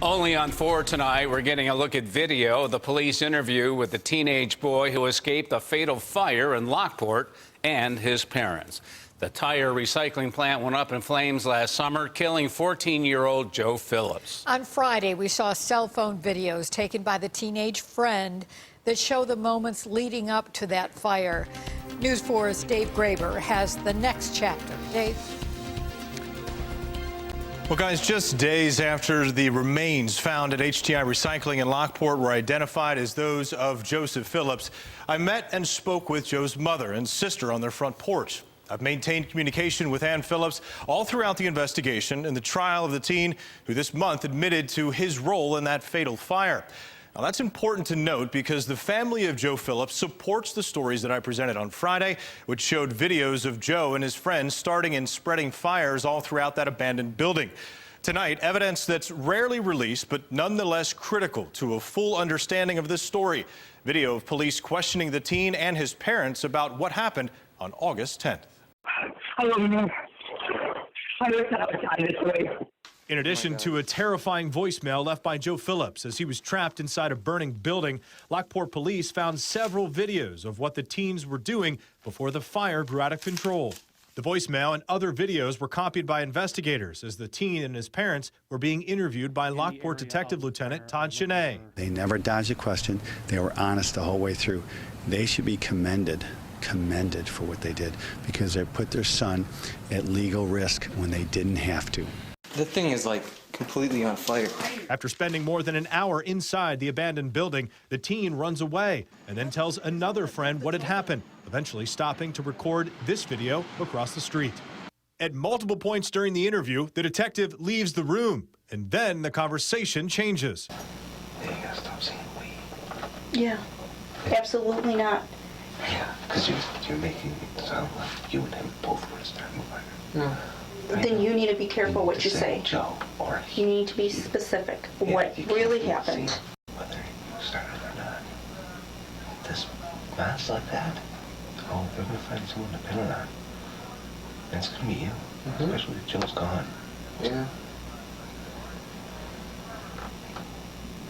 Only on 4 tonight, we're getting a look at video of the police interview with the teenage boy who escaped a fatal fire in Lockport and his parents. The tire recycling plant went up in flames last summer, killing 14-year-old Joe Phillips. On Friday, we saw cell phone videos taken by the teenage friend that show the moments leading up to that fire. News 4's Dave Graber has the next chapter. Dave? Well, guys, just days after the remains found at HTI Recycling in Lockport were identified as those of Joseph Phillips, I met and spoke with Joe's mother and sister on their front porch. I've maintained communication with Ann Phillips all throughout the investigation and the trial of the teen who this month admitted to his role in that fatal fire. Now, that's important to note because the family of Joe Phillips supports the stories that I presented on Friday, which showed videos of Joe and his friends starting and spreading fires all throughout that abandoned building. Tonight, evidence that's rarely released, but nonetheless critical to a full understanding of this story. Video of police questioning the teen and his parents about what happened on August 10th. I love you. I wish I was on this way. In addition to a terrifying voicemail left by Joe Phillips as he was trapped inside a burning building, Lockport police found several videos of what the teens were doing before the fire grew out of control. The voicemail and other videos were copied by investigators as the teen and his parents were being interviewed by Lockport Detective Lieutenant Todd Cheney. They never dodged a question. They were honest the whole way through. They should be commended for what they did because they put their son at legal risk when they didn't have to. The thing is like completely on fire. After spending more than an hour inside the abandoned building, the teen runs away and then tells another friend what had happened, eventually stopping to record this video across the street. At multiple points during the interview, the detective leaves the room, and then the conversation changes. Yeah, you gotta stop saying we. Yeah, absolutely not. Yeah, because you're making it sound like you and him both were starting the fire. No. Then you need to be careful what you say. Joe or he. You need to be specific. What really happened. Whether you started or not. This mess like that, oh, they're going to find someone to pin it on. And it's going to be you, especially if Joe's gone. Yeah.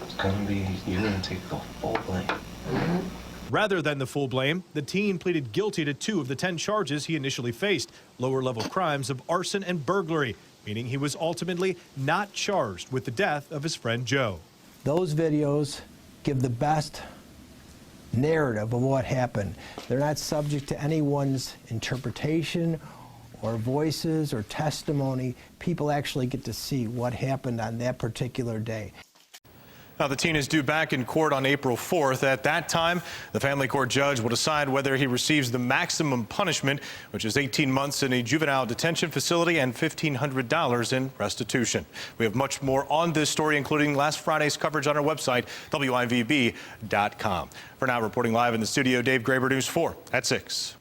It's going to be, you're going to take the full blame. Rather than the full blame, the teen pleaded guilty to 2 of the 10 charges he initially faced, lower-level crimes of arson and burglary, meaning he was ultimately not charged with the death of his friend Joe. Those videos give the best narrative of what happened. They're not subject to anyone's interpretation or voices or testimony. People actually get to see what happened on that particular day. Now, the teen is due back in court on April 4th. At that time, the family court judge will decide whether he receives the maximum punishment, which is 18 months in a juvenile detention facility and $1,500 in restitution. We have much more on this story, including last Friday's coverage on our website, WIVB.com. For now, reporting live in the studio, Dave Graber, News 4 at 6.